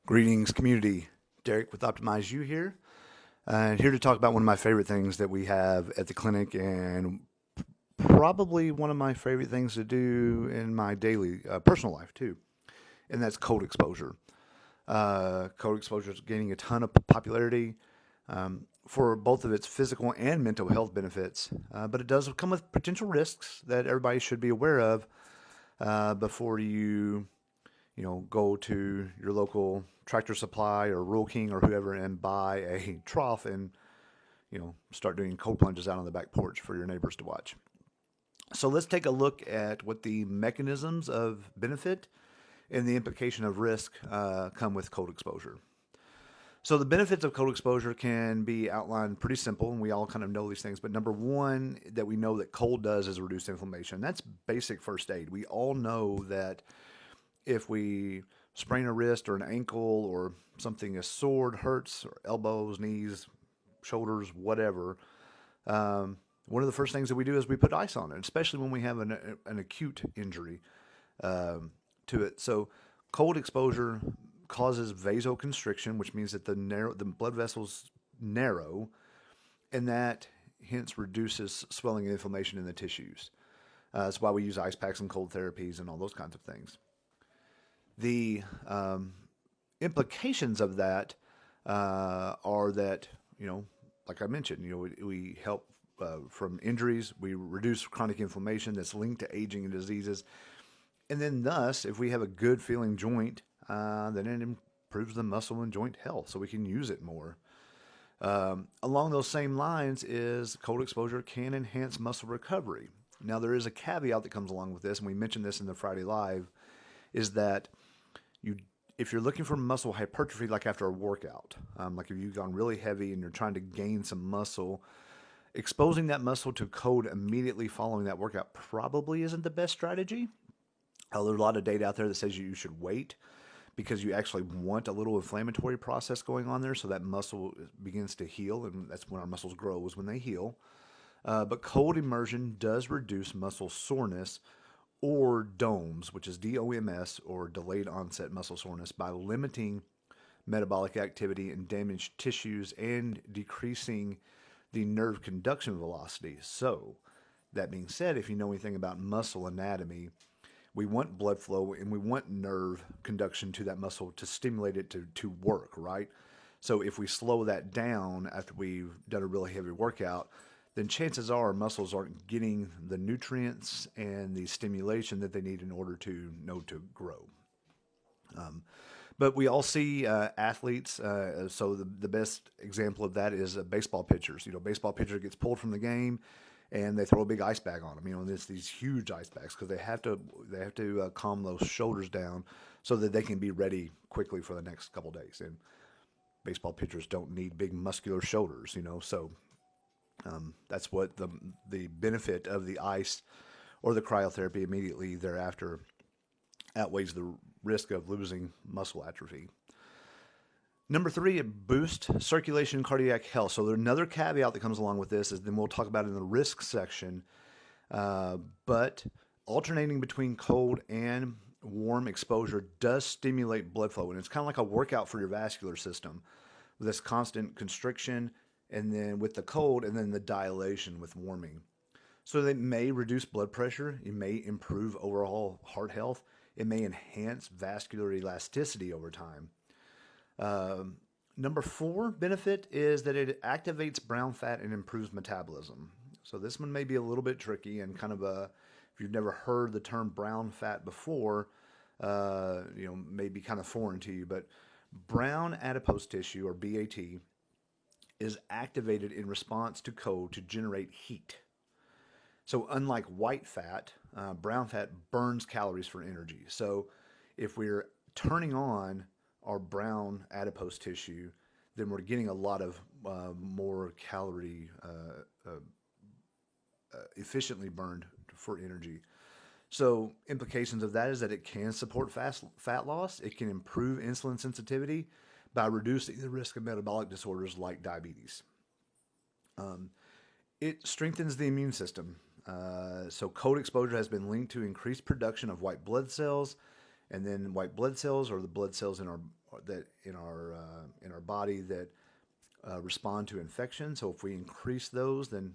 Greetings, community. Derek with Optimize You here. Here to talk about one of my favorite things that we have at the clinic and probably one of my favorite things to do in my daily personal life too. And that's cold exposure. Cold exposure is gaining a ton of popularity for both of its physical and mental health benefits, but it does come with potential risks that everybody should be aware of before you go to your local Tractor Supply or Rural King or whoever and buy a trough and, start doing cold plunges out on the back porch for your neighbors to watch. So let's take a look at what the mechanisms of benefit and the implication of risk come with cold exposure. So the benefits of cold exposure can be outlined pretty simple, and we all kind of know these things. But number one that we know that cold does is reduce inflammation. That's basic first aid. We all know that if we sprain a wrist or an ankle or something, a sword hurts, or elbows, knees, shoulders, whatever, one of the first things that we do is we put ice on it, especially when we have an acute injury to it. So cold exposure causes vasoconstriction, which means that the blood vessels narrow, and that hence reduces swelling and inflammation in the tissues. That's why we use ice packs and cold therapies and all those kinds of things. The implications of that are that, like I mentioned, we help from injuries, we reduce chronic inflammation that's linked to aging and diseases. And then, thus, if we have a good feeling joint, then it improves the muscle and joint health, so we can use it more. Along those same lines is cold exposure can enhance muscle recovery. Now, there is a caveat that comes along with this, and we mentioned this in the Friday Live, is that if you're looking for muscle hypertrophy, like after a workout, like if you've gone really heavy and you're trying to gain some muscle, exposing that muscle to cold immediately following that workout probably isn't the best strategy. There's a lot of data out there that says you should wait because you actually want a little inflammatory process going on there so that muscle begins to heal, and that's when our muscles grow, is when they heal. But cold immersion does reduce muscle soreness or DOMS, which is DOMS, or delayed onset muscle soreness, by limiting metabolic activity in damaged tissues and decreasing the nerve conduction velocity. So, that being said, if you know anything about muscle anatomy, we want blood flow and we want nerve conduction to that muscle to stimulate it to work, right? So if we slow that down after we've done a really heavy workout, then chances are our muscles aren't getting the nutrients and the stimulation that they need in order to grow. But we all see athletes. So the best example of that is baseball pitchers. Baseball pitcher gets pulled from the game, and they throw a big ice bag on them. And it's these huge ice bags because they have to calm those shoulders down so that they can be ready quickly for the next couple days. And baseball pitchers don't need big muscular shoulders, so. That's what the benefit of the ice or the cryotherapy immediately thereafter outweighs the risk of losing muscle atrophy. Number three, it boosts circulation and cardiac health. So there's another caveat that comes along with this, is then we'll talk about it in the risk section. But alternating between cold and warm exposure does stimulate blood flow, and it's kind of like a workout for your vascular system with this constant constriction, and then with the cold, and then the dilation with warming. So they may reduce blood pressure, it may improve overall heart health, it may enhance vascular elasticity over time. Number four benefit is that it activates brown fat and improves metabolism. So this one may be a little bit tricky and kind of if you've never heard the term brown fat before, may be kind of foreign to you, but brown adipose tissue, or BAT, is activated in response to cold to generate heat. So unlike white fat, brown fat burns calories for energy. So if we're turning on our brown adipose tissue, then we're getting a lot of more calorie efficiently burned for energy. So implications of that is that it can support fat loss. It can improve insulin sensitivity by reducing the risk of metabolic disorders like diabetes. It strengthens the immune system. So cold exposure has been linked to increased production of white blood cells And then white blood cells are the blood cells in our body that respond to infection. So if we increase those, then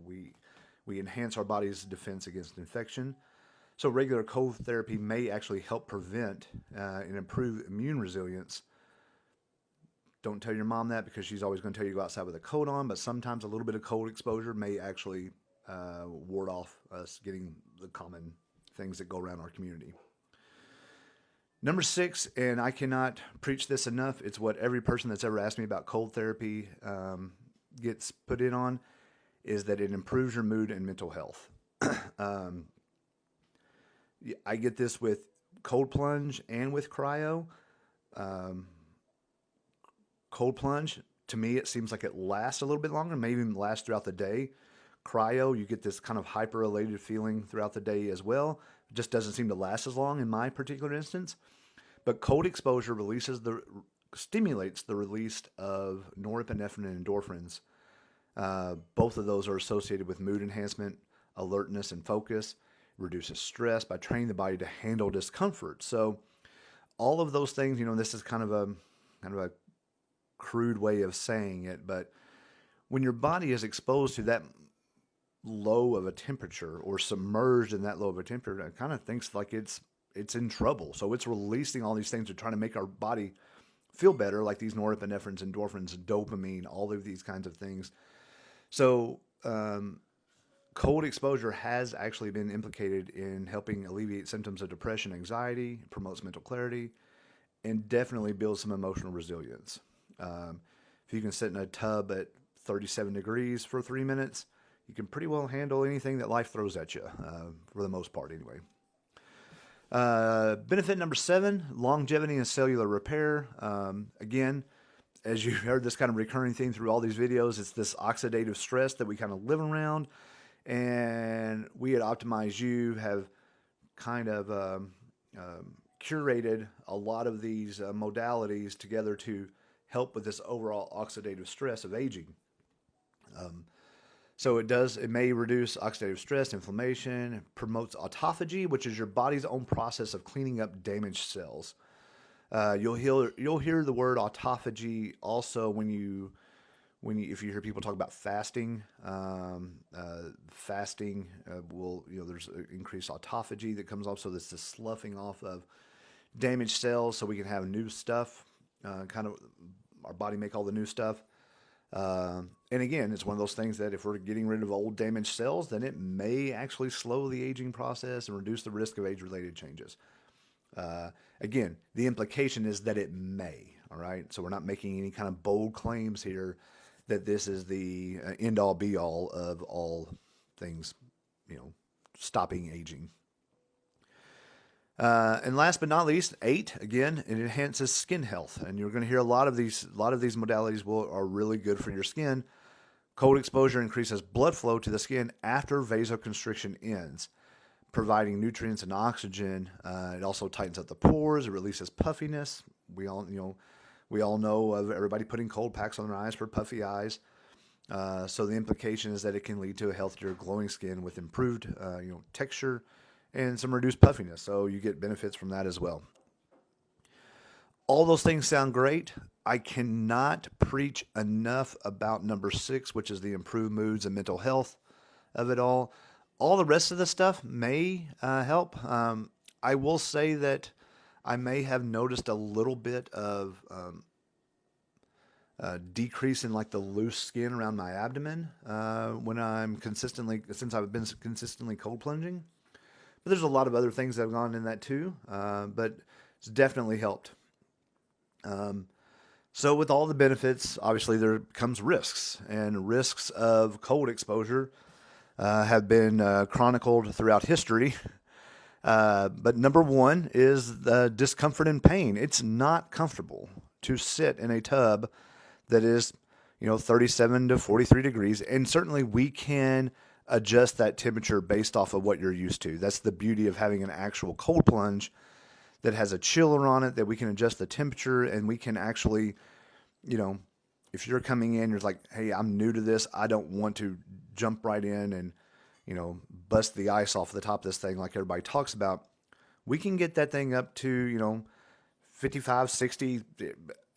we enhance our body's defense against infection. So regular cold therapy may actually help prevent and improve immune resilience. Don't tell your mom that, because she's always going to tell you to go outside with a coat on, but sometimes a little bit of cold exposure may actually ward off us getting the common things that go around our community. Number 6, and I cannot preach this enough, it's what every person that's ever asked me about cold therapy gets put in on, is that it improves your mood and mental health. I get this with cold plunge and with cryo. Cold plunge, to me, it seems like it lasts a little bit longer, maybe even lasts throughout the day. Cryo, you get this kind of hyper-elated feeling throughout the day as well. It just doesn't seem to last as long in my particular instance. But cold exposure stimulates the release of norepinephrine and endorphins. Both of those are associated with mood enhancement, alertness, and focus. Reduces stress by training the body to handle discomfort. So all of those things, this is kind of a crude way of saying it, but when your body is exposed to that low of a temperature or submerged in that low of a temperature, it kind of thinks like it's in trouble. So it's releasing all these things to try to make our body feel better, like these norepinephrines, endorphins, dopamine, all of these kinds of things. So cold exposure has actually been implicated in helping alleviate symptoms of depression, anxiety, promotes mental clarity, and definitely builds some emotional resilience. If you can sit in a tub at 37 degrees for 3 minutes, you can pretty well handle anything that life throws at you, for the most part anyway. Benefit number 7, longevity and cellular repair. Again, as you heard this kind of recurring theme through all these videos, it's this oxidative stress that we kind of live around. And we at Optimize You have kind of curated a lot of these modalities together to help with this overall oxidative stress of aging. So it may reduce oxidative stress, inflammation, promotes autophagy, which is your body's own process of cleaning up damaged cells. You'll hear the word autophagy also if you hear people talk about fasting. Fasting there's increased autophagy that comes off, so this is sloughing off of damaged cells, so we can have new stuff. Kind of our body make all the new stuff. And again, it's one of those things that if we're getting rid of old damaged cells, then it may actually slow the aging process and reduce the risk of age-related changes. Again, the implication is that it may, all right? So we're not making any kind of bold claims here that this is the end-all, be-all of all things, stopping aging. And last but not least, 8, again, it enhances skin health. And you're going to hear a lot of these modalities are really good for your skin. Cold exposure increases blood flow to the skin after vasoconstriction ends, providing nutrients and oxygen. It also tightens up the pores. It releases puffiness. We all know of everybody putting cold packs on their eyes for puffy eyes. So the implication is that it can lead to a healthier, glowing skin with improved, texture and some reduced puffiness. So you get benefits from that as well. All those things sound great. I cannot preach enough about number 6, which is the improved moods and mental health of it all. All the rest of the stuff may help. I will say that I may have noticed a little bit of decrease in like the loose skin around my abdomen when since I've been consistently cold plunging. But there's a lot of other things that have gone in that too, but it's definitely helped. So with all the benefits, obviously there comes risks, and risks of cold exposure have been chronicled throughout history. But number 1 is the discomfort and pain. It's not comfortable to sit in a tub that is, 37 to 43 degrees. And certainly we can adjust that temperature based off of what you're used to. That's the beauty of having an actual cold plunge that has a chiller on it, that we can adjust the temperature, and we can actually, if you're coming in, you're like, hey, I'm new to this. I don't want to jump right in and, bust the ice off the top of this thing like everybody talks about. we can get that thing up to, 55, 60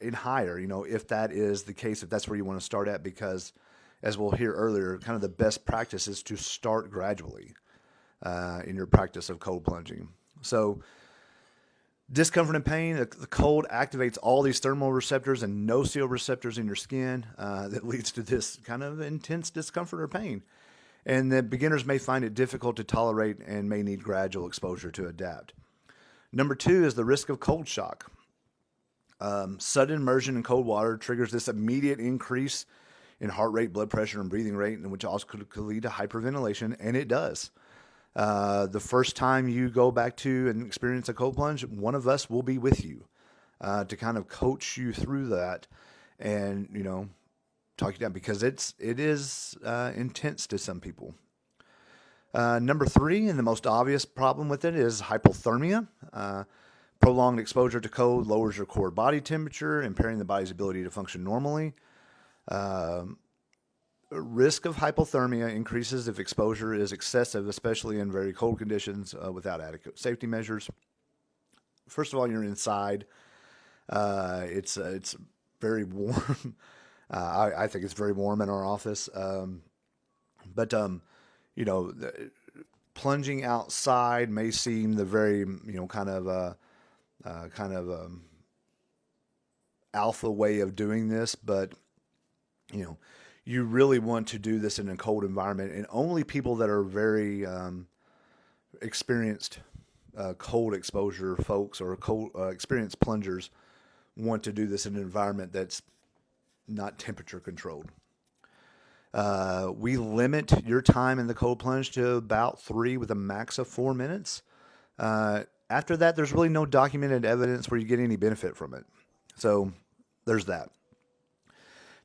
and higher, if that is the case, if that's where you want to start at, because as we'll hear earlier, kind of the best practice is to start gradually in your practice of cold plunging. So discomfort and pain, the cold activates all these thermal receptors and nociceptors in your skin that leads to this kind of intense discomfort or pain. And the beginners may find it difficult to tolerate and may need gradual exposure to adapt. Number 2 is the risk of cold shock. Sudden immersion in cold water triggers this immediate increase in heart rate, blood pressure, and breathing rate, and which also could lead to hyperventilation, and it does. The first time you go back to and experience a cold plunge, one of us will be with you to kind of coach you through that and, talk you down, because it is intense to some people. Number 3, and the most obvious problem with it, is hypothermia. Prolonged exposure to cold lowers your core body temperature, impairing the body's ability to function normally. Risk of hypothermia increases if exposure is excessive, especially in very cold conditions without adequate safety measures. First of all, you're inside. It's very warm. I think it's very warm in our office. But plunging outside may seem the very, kind of alpha way of doing this, but you really want to do this in a cold environment, and only people that are very experienced cold exposure folks or cold experienced plungers want to do this in an environment that's not temperature controlled. We limit your time in the cold plunge to about 3 with a max of 4 minutes. After that, there's really no documented evidence where you get any benefit from it. So there's that.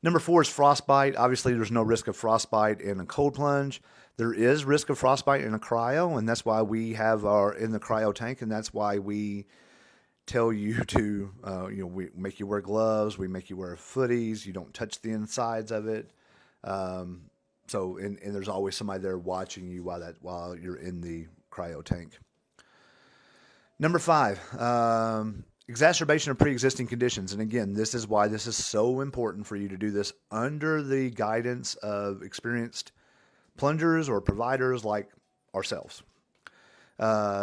Number 4 is frostbite. Obviously, there's no risk of frostbite in a cold plunge. There is risk of frostbite in a cryo, and that's why we have in the cryo tank, and that's why we tell you to, we make you wear gloves, we make you wear footies, you don't touch the insides of it. And there's always somebody there watching you while you're in the cryo tank. Number 5, exacerbation of pre-existing conditions. And again, this is why this is so important for you to do this under the guidance of experienced plungers or providers like ourselves.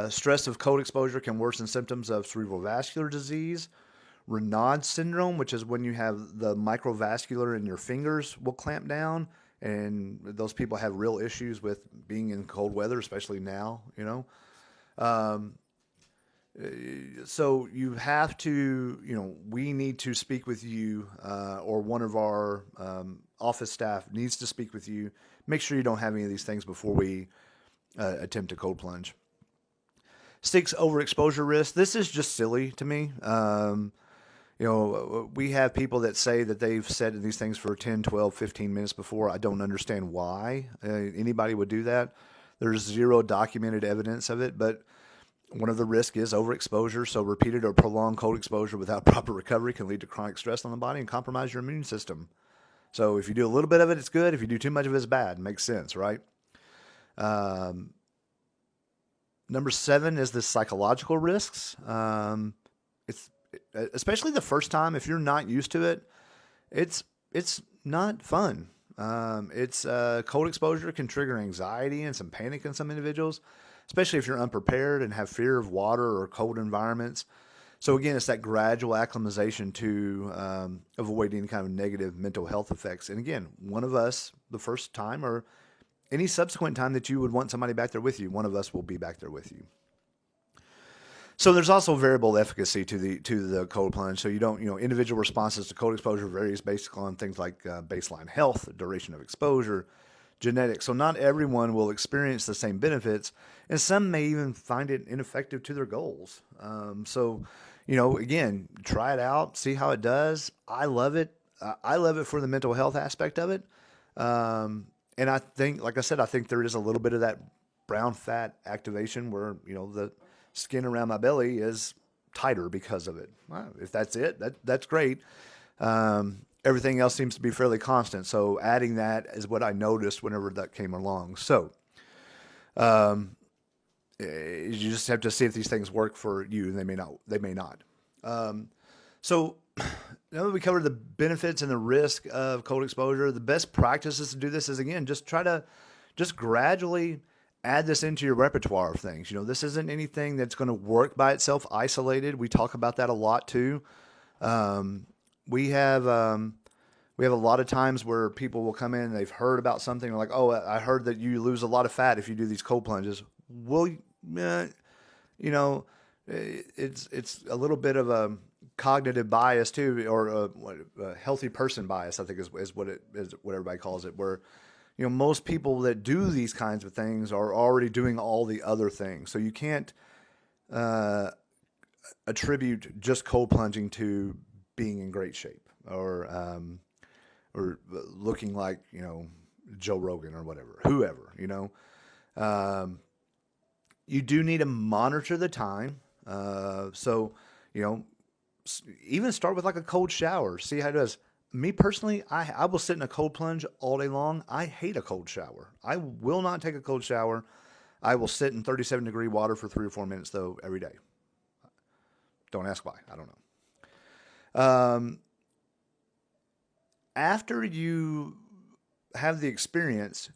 Stress of cold exposure can worsen symptoms of cerebrovascular disease. Raynaud syndrome, which is when you have the microvascular in your fingers will clamp down, and those people have real issues with being in cold weather, especially now, So you have to, we need to speak with you, or one of our office staff needs to speak with you. Make sure you don't have any of these things before we attempt a cold plunge. 6, overexposure risk. This is just silly to me. We have people that say that they've said these things for 10, 12, 15 minutes before. I don't understand why anybody would do that. There's zero documented evidence of it, but one of the risks is overexposure. So repeated or prolonged cold exposure without proper recovery can lead to chronic stress on the body and compromise your immune system. So if you do a little bit of it, it's good. If you do too much of it, it's bad. Makes sense, right? Number 7 is the psychological risks. It's especially the first time. If you're not used to it, it's not fun. It's cold exposure can trigger anxiety and some panic in some individuals, especially if you're unprepared and have fear of water or cold environments. So again, it's that gradual acclimatization to avoid any kind of negative mental health effects. And again, one of us, the first time or any subsequent time that you would want somebody back there with you, one of us will be back there with you. So there's also variable efficacy to the cold plunge. So you don't, individual responses to cold exposure varies based on things like baseline health, duration of exposure, genetics. So not everyone will experience the same benefits, and some may even find it ineffective to their goals. Again, try it out, see how it does. I love it. I love it for the mental health aspect of it. And I think, like I said, I think there is a little bit of that brown fat activation where, the skin around my belly is tighter because of it. Well, if that's it, that's great. Everything else seems to be fairly constant. So adding that is what I noticed whenever that came along. So, You just have to see if these things work for you, and they may not. They may not. So now that we covered the benefits and the risk of cold exposure, the best practices to do this is, again, just try to just gradually add this into your repertoire of things. This isn't anything that's going to work by itself isolated. We talk about that a lot too. Um, we have we have a lot of times where people will come in and they've heard about something. They're like, "Oh, I heard that you lose a lot of fat if you do these cold plunges." Well, you know, it's a little bit of a cognitive bias too, or a healthy person bias, I think is what it is, what everybody calls it, where most people that do these kinds of things are already doing all the other things. So you can't uh, attribute just cold plunging to being in great shape, or looking like Joe Rogan or whatever, whoever. Um, you do need to monitor the time. So you know even start with like a cold shower. See how it does. Me personally, I will sit in a cold plunge all day long. I hate a cold shower. I will not take a cold shower. I will sit in 37-degree water for 3 or 4 minutes though every day. Don't ask why. I don't know. After you have the experience,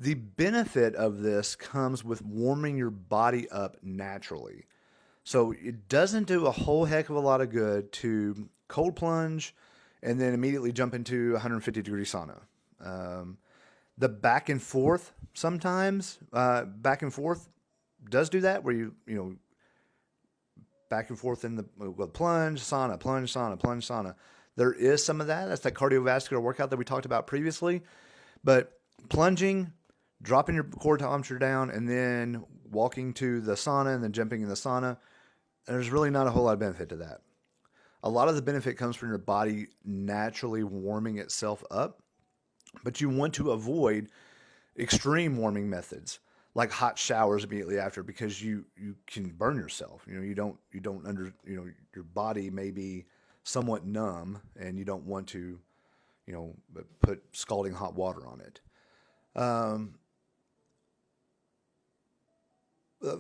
the benefit of this comes with warming your body up naturally. So it doesn't do a whole heck of a lot of good to cold plunge and then immediately jump into 150-degree sauna. Um, the back and forth sometimes, back and forth does do that, where you back and forth in the plunge, sauna, plunge, sauna, plunge, sauna. There is some of that. That's that cardiovascular workout that we talked about previously. But plunging, dropping your core temperature down, and then walking to the sauna and then jumping in the sauna, there's really not a whole lot of benefit to that. A lot of the benefit comes from your body naturally warming itself up, but you want to avoid extreme warming methods like hot showers immediately after, because you can burn yourself. Your body may be somewhat numb, and you don't want to put scalding hot water on it. Um,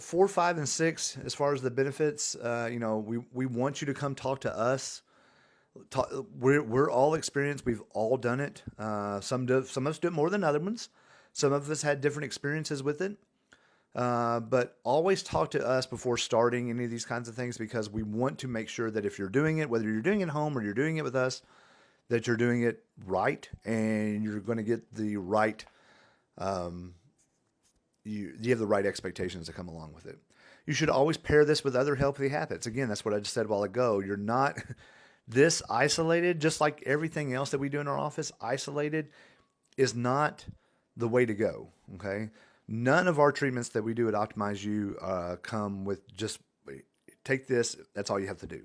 4, 5, and 6, as far as the benefits, we want you to come talk to us. We're all experienced. We've all done it. Some of us do it more than other ones. Some of us had different experiences with it. But always talk to us before starting any of these kinds of things, because we want to make sure that if you're doing it, whether you're doing it at home or you're doing it with us, that you're doing it right and you're going to get the right, you have the right expectations that come along with it. You should always pair this with other healthy habits. Again, that's what I just said a while ago. You're not this isolated, just like everything else that we do in our office. Isolated is not the way to go. Okay. None of our treatments that we do at Optimize You come with just take this. That's all you have to do.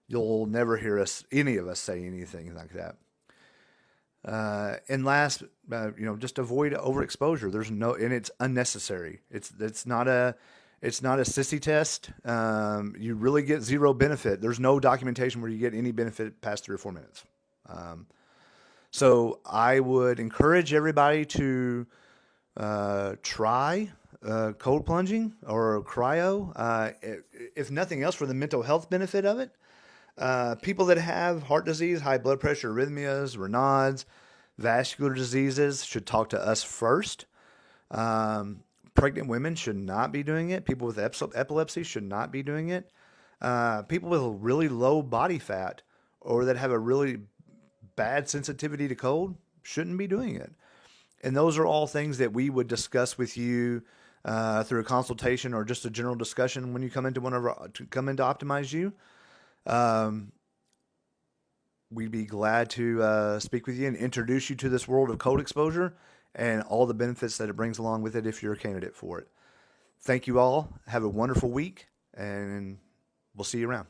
You'll never hear any of us say anything like that. And last, just avoid overexposure. And it's unnecessary. It's not a sissy test. You really get zero benefit. There's no documentation where you get any benefit past 3 or 4 minutes. So I would encourage everybody to try cold plunging or cryo, if nothing else, for the mental health benefit of it. People that have heart disease, high blood pressure, arrhythmias, Raynaud's, vascular diseases should talk to us first. Pregnant women should not be doing it. People with epilepsy should not be doing it. People with really low body fat or that have a really bad sensitivity to cold shouldn't be doing it. And those are all things that we would discuss with you through a consultation or just a general discussion when you come into Optimize You. We'd be glad to speak with you and introduce you to this world of cold exposure and all the benefits that it brings along with it if you're a candidate for it. Thank you all. Have a wonderful week, and we'll see you around.